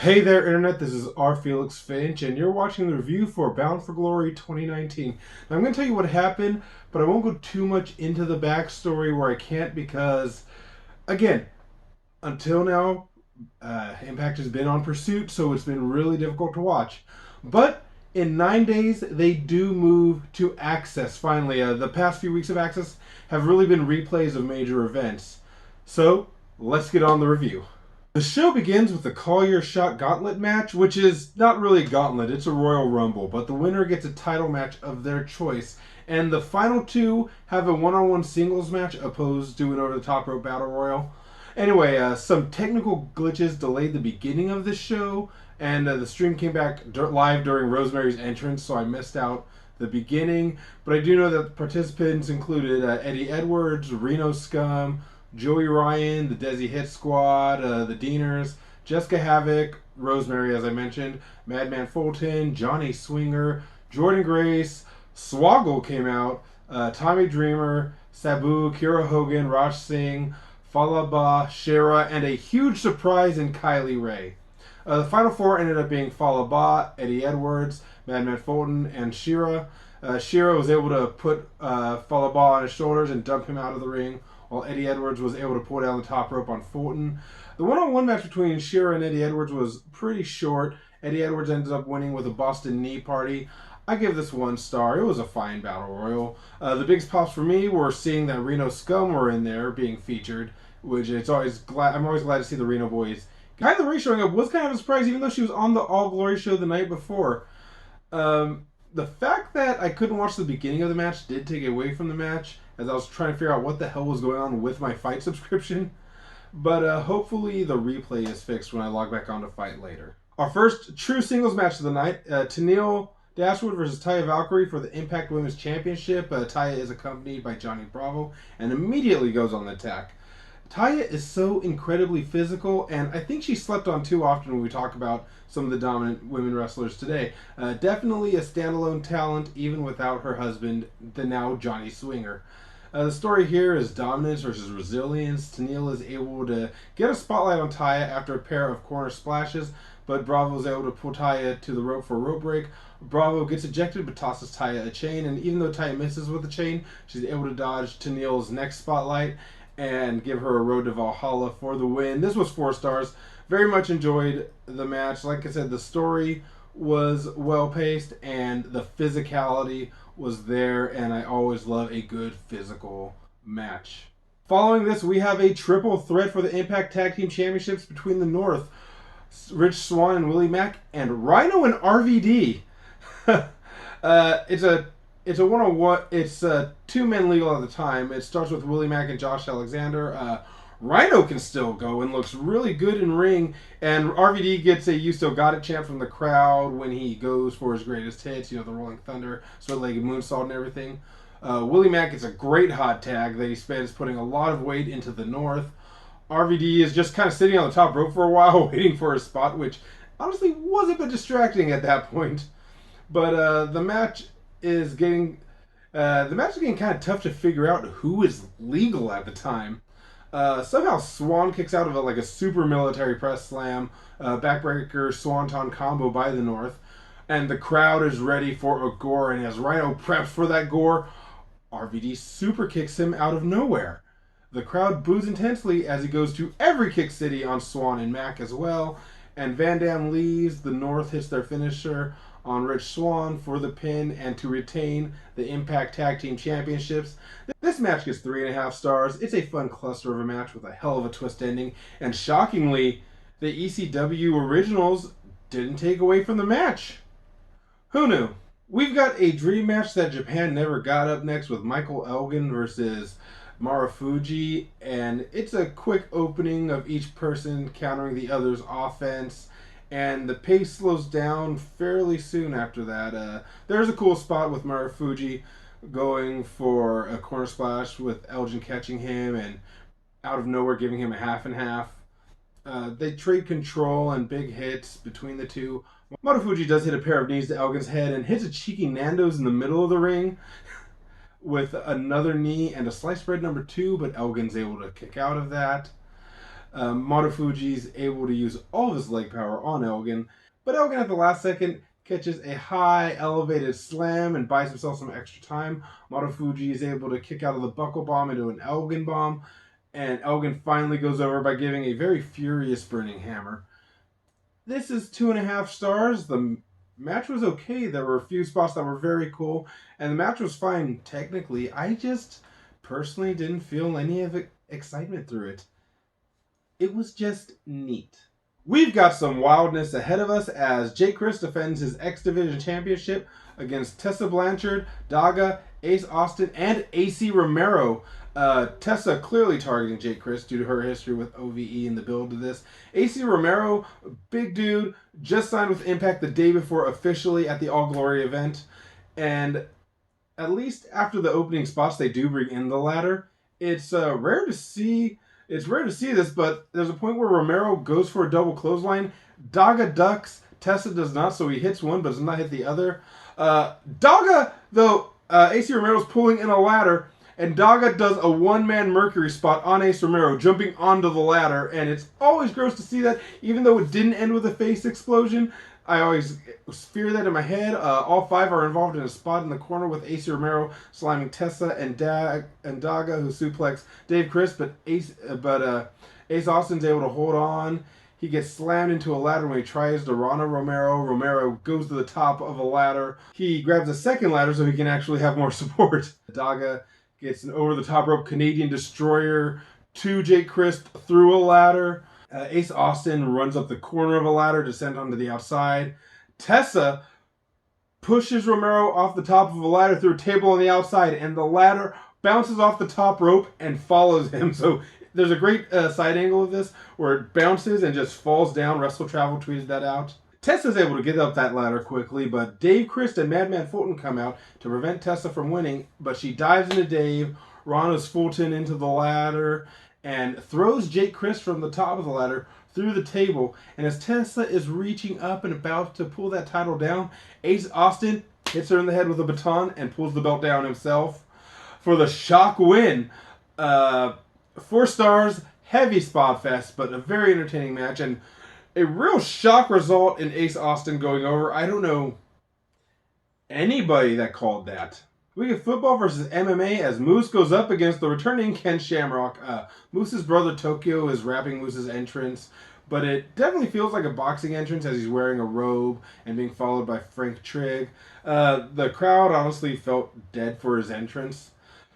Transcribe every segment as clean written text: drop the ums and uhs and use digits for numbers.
Hey there, Internet. This is R. Felix Finch, and you're watching the review for Bound for Glory 2019. Now, I'm going to tell you what happened, but I won't go too much into the backstory where I can't because, again, until now, Impact has been on pursuit, so it's been really difficult to watch. But in 9 days, they do move to Access finally. The past few weeks of Access have really been replays of major events. So, let's get on the review. The show begins with the Call Your Shot Gauntlet match, which is not really a gauntlet, it's a Royal Rumble, but the winner gets a title match of their choice. And the final two have a one-on-one singles match opposed to an over-the-top rope battle royal. Anyway, some technical glitches delayed the beginning of the show, and the stream came back live during Rosemary's entrance, so I missed out the beginning. But I do know that participants included Eddie Edwards, Rhino Scum, Joey Ryan, the Desi Hit Squad, the Deaners, Jessica Havoc, Rosemary, as I mentioned, Madman Fulton, Johnny Swinger, Jordan Grace, Swoggle came out, Tommy Dreamer, Sabu, Kira Hogan, Raj Singh, Falaba, Shera, and a huge surprise in Kylie Ray. The final four ended up being Falaba, Eddie Edwards, Madman Fulton, and Shera. Shera was able to put Falaba on his shoulders and dump him out of the ring, while Eddie Edwards was able to pull down the top rope on Fulton. The one-on-one match between Shera and Eddie Edwards was pretty short. Eddie Edwards ended up winning with a Boston Knee Party. I give this 1 star. It was a fine battle royal. The biggest pops for me were seeing that Reno Scum were in there being featured, which I'm always glad to see the Reno boys. Kylie Ray showing up was kind of a surprise, even though she was on the All Glory show the night before. The fact that I couldn't watch the beginning of the match did take away from the match, as I was trying to figure out what the hell was going on with my Fight subscription. But hopefully the replay is fixed when I log back on to Fight later. Our first true singles match of the night, Neal Dashwood versus Taya Valkyrie for the Impact Women's Championship. Taya is accompanied by Johnny Bravo and immediately goes on the attack. Taya is so incredibly physical, and I think she's slept on too often when we talk about some of the dominant women wrestlers today. Definitely a standalone talent, even without her husband, the now Johnny Swinger. The story here is dominance versus resilience. Tenille is able to get a spotlight on Taya after a pair of corner splashes, but Bravo is able to pull Taya to the rope for a rope break. Bravo gets ejected but tosses Taya a chain, and even though Taya misses with the chain, she's able to dodge Tenille's next spotlight and give her a road to Valhalla for the win. This was 4 stars. Very much enjoyed the match. Like I said, the story was well paced and the physicality was there, and I always love a good physical match. Following this, we have a triple threat for the Impact Tag Team Championships between the North, Rich Swann and Willie Mack, and Rhino and RVD. It's a one-on-one. It's 2 men legal at the time. It starts with Willie Mack and Josh Alexander. Rhino can still go and looks really good in ring, and RVD gets a "You Still Got It" chant from the crowd when he goes for his greatest hits, the Rolling Thunder, split-legged moonsault and everything. Willie Mack gets a great hot tag that he spends putting a lot of weight into the North. RVD is just kind of sitting on the top rope for a while waiting for his spot, which honestly was a bit distracting at that point. But the match is getting kind of tough to figure out who is legal at the time. Somehow Swann kicks out of a super military press slam, backbreaker swanton combo by the North, and the crowd is ready for a gore, and as Rhino preps for that gore, RVD super kicks him out of nowhere. The crowd boos intensely as he goes to every kick city on Swann and Mack as well, and Van Dam leaves. The North hits their finisher on Rich Swann for the pin and to retain the Impact Tag Team Championships. This match gets 3.5 stars. It's a fun cluster of a match with a hell of a twist ending, and shockingly, the ECW originals didn't take away from the match. Who knew? We've got a dream match that Japan never got up next with Michael Elgin versus Marufuji, and it's a quick opening of each person countering the other's offense, and the pace slows down fairly soon after that. There's a cool spot with Marufuji going for a corner splash with Elgin catching him and out of nowhere giving him a half and half. They trade control and big hits between the two. Marufuji does hit a pair of knees to Elgin's head and hits a cheeky Nando's in the middle of the ring with another knee and a sliced bread number 2, but Elgin's able to kick out of that. Marufuji is able to use all of his leg power on Elgin, but Elgin at the last second catches a high elevated slam and buys himself some extra time. Marufuji is able to kick out of the buckle bomb into an Elgin bomb, and Elgin finally goes over by giving a very furious burning hammer. This is 2.5 stars. The match was okay. There were a few spots that were very cool, and the match was fine technically. I just personally didn't feel any of it excitement through it. It was just neat. We've got some wildness ahead of us as Crist defends his X Division Championship against Tessa Blanchard, Daga, Ace Austin, and AC Romero. Tessa clearly targeting Crist due to her history with OVE in the build to this. AC Romero, big dude, just signed with Impact the day before officially at the All Glory event. And at least after the opening spots, they do bring in the ladder. It's rare to see this, but there's a point where Romero goes for a double clothesline. Daga ducks. Tessa does not, so he hits one but does not hit the other. Daga, though, AC Romero's pulling in a ladder, and Daga does a one-man Mercury spot on Ace Romero, jumping onto the ladder, and it's always gross to see that, even though it didn't end with a face explosion. I always fear that in my head. All 5 are involved in a spot in the corner with AC Romero slamming Tessa and Daga, who suplex Crist, but Ace Austin's able to hold on. He gets slammed into a ladder when he tries to Rhino Romero. Romero goes to the top of a ladder. He grabs a second ladder so he can actually have more support. Daga gets an over-the-top rope Canadian Destroyer to Crist through a ladder. Ace Austin runs up the corner of a ladder, descends onto the outside. Tessa pushes Romero off the top of a ladder through a table on the outside, and the ladder bounces off the top rope and follows him. So there's a great side angle of this where it bounces and just falls down. Wrestle Travel tweeted that out. Tessa's able to get up that ladder quickly, but Crist and Madman Fulton come out to prevent Tessa from winning, but she dives into Dave, Rhino's Fulton into the ladder, and throws Crist from the top of the ladder through the table. And as Tessa is reaching up and about to pull that title down, Ace Austin hits her in the head with a baton and pulls the belt down himself for the shock win. 4 stars, heavy spot fest, but a very entertaining match, and a real shock result in Ace Austin going over. I don't know anybody that called that. We get football versus MMA as Moose goes up against the returning Ken Shamrock. Moose's brother Tokyo is rapping Moose's entrance, but it definitely feels like a boxing entrance as he's wearing a robe and being followed by Frank Trigg. The crowd honestly felt dead for his entrance.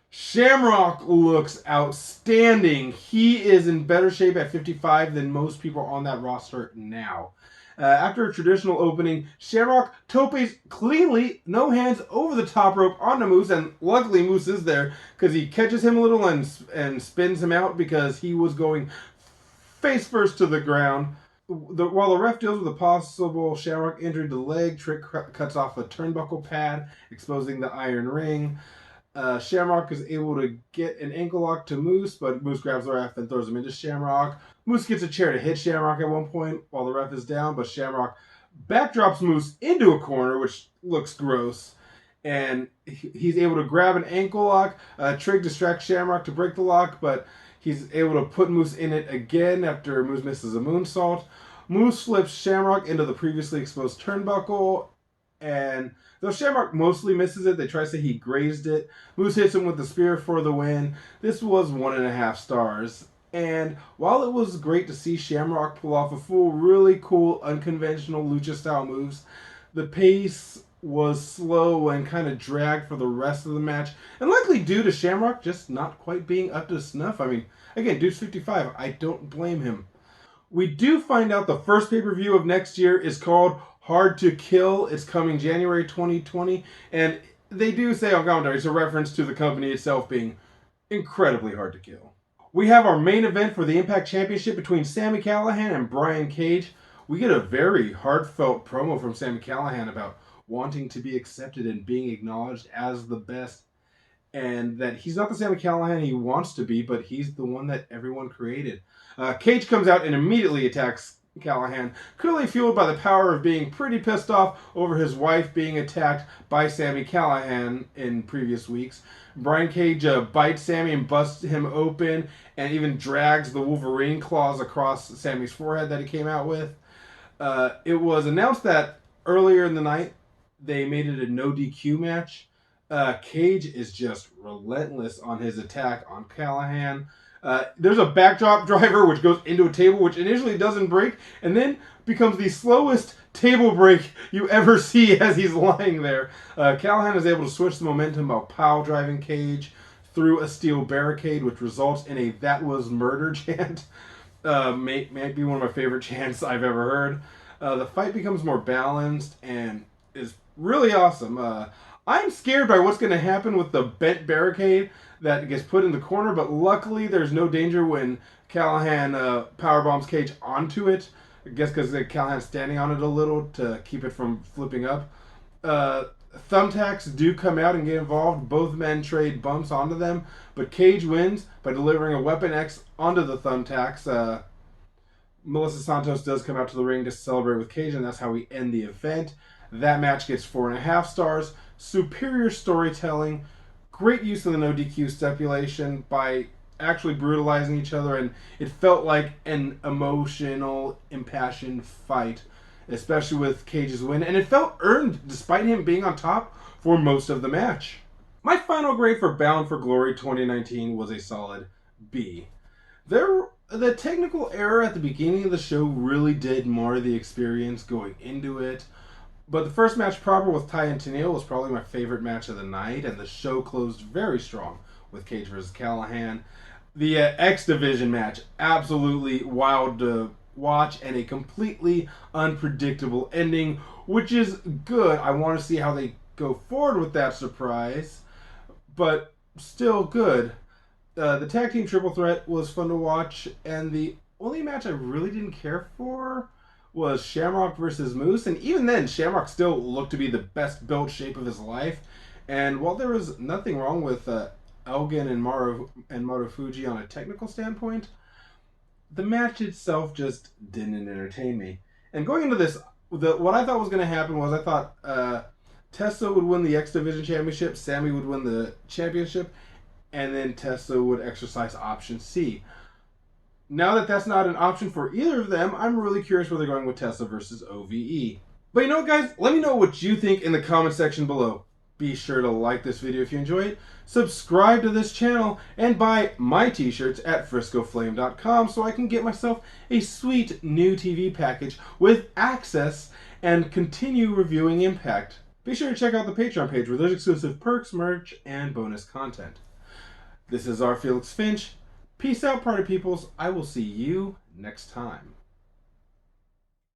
Shamrock looks outstanding. He is in better shape at 55 than most people on that roster now. After a traditional opening, Shamrock topes cleanly, no hands, over the top rope onto Moose, and luckily Moose is there because he catches him a little and spins him out because he was going face first to the ground. While the ref deals with a possible Shamrock injury to the leg, Trick cuts off a turnbuckle pad, exposing the iron ring. Shamrock is able to get an ankle lock to Moose, but Moose grabs the ref and throws him into Shamrock. Moose gets a chair to hit Shamrock at one point while the ref is down, but Shamrock backdrops Moose into a corner, which looks gross. And he's able to grab an ankle lock. Trigg distracts Shamrock to break the lock, but he's able to put Moose in it again after Moose misses a moonsault. Moose flips Shamrock into the previously exposed turnbuckle, and though Shamrock mostly misses it, they try to say he grazed it. Moose hits him with the spear for the win. This was 1.5 stars. And while it was great to see Shamrock pull off a full, really cool, unconventional lucha-style moves, the pace was slow and kind of dragged for the rest of the match. And likely due to Shamrock just not quite being up to snuff. I mean, again, dude's 55. I don't blame him. We do find out the first pay-per-view of next year is called Hard to Kill. It's coming January 2020, and they do say on commentary it's a reference to the company itself being incredibly hard to kill. We have our main event for the Impact Championship between Sami Callihan and Brian Cage. We get a very heartfelt promo from Sami Callihan about wanting to be accepted and being acknowledged as the best, and that he's not the Sami Callihan he wants to be, but he's the one that everyone created. Cage comes out and immediately attacks Callihan, clearly fueled by the power of being pretty pissed off over his wife being attacked by Sami Callihan in previous weeks. Brian Cage bites Sami and busts him open and even drags the Wolverine claws across Sami's forehead that he came out with. It was announced that earlier in the night they made it a no DQ match. Cage is just relentless on his attack on Callihan. There's a backdrop driver which goes into a table which initially doesn't break and then becomes the slowest table break you ever see as he's lying there. Callihan is able to switch the momentum by pile driving Cage through a steel barricade, which results in a "that was murder" chant. May be one of my favorite chants I've ever heard. The fight becomes more balanced and is really awesome. I'm scared by what's going to happen with the bent barricade that gets put in the corner, but luckily there's no danger when Callihan powerbombs Cage onto it. I guess because Callihan's standing on it a little to keep it from flipping up. Thumbtacks do come out and get involved. Both men trade bumps onto them, but Cage wins by delivering a Weapon X onto the Thumbtacks. Melissa Santos does come out to the ring to celebrate with Cage, and that's how we end the event. That match gets 4.5 stars. Superior storytelling, great use of the no DQ stipulation by actually brutalizing each other, and it felt like an emotional, impassioned fight, especially with Cage's win, and it felt earned despite him being on top for most of the match. My final grade for Bound for Glory 2019 was a solid B. The technical error at the beginning of the show really did mar the experience going into it. But the first match proper with Ty and Neal was probably my favorite match of the night, and the show closed very strong with Cage vs. Callihan. The X Division match, absolutely wild to watch, and a completely unpredictable ending, which is good. I want to see how they go forward with that surprise, but still good. The tag team triple threat was fun to watch, and the only match I really didn't care for was Shamrock versus Moose, and even then, Shamrock still looked to be the best built shape of his life. And while there was nothing wrong with Elgin and Marufuji on a technical standpoint, the match itself just didn't entertain me. And going into this, what I thought was going to happen was I thought Tessa would win the X Division Championship, Sami would win the championship, and then Tessa would exercise option C. Now that that's not an option for either of them, I'm really curious where they're going with Tessa versus OVE. But you know what, guys? Let me know what you think in the comment section below. Be sure to like this video if you enjoy it, subscribe to this channel, and buy my t-shirts at friscoflame.com so I can get myself a sweet new TV package with access and continue reviewing Impact. Be sure to check out the Patreon page where there's exclusive perks, merch, and bonus content. This is our Felix Finch. Peace out, party peoples. I will see you next time.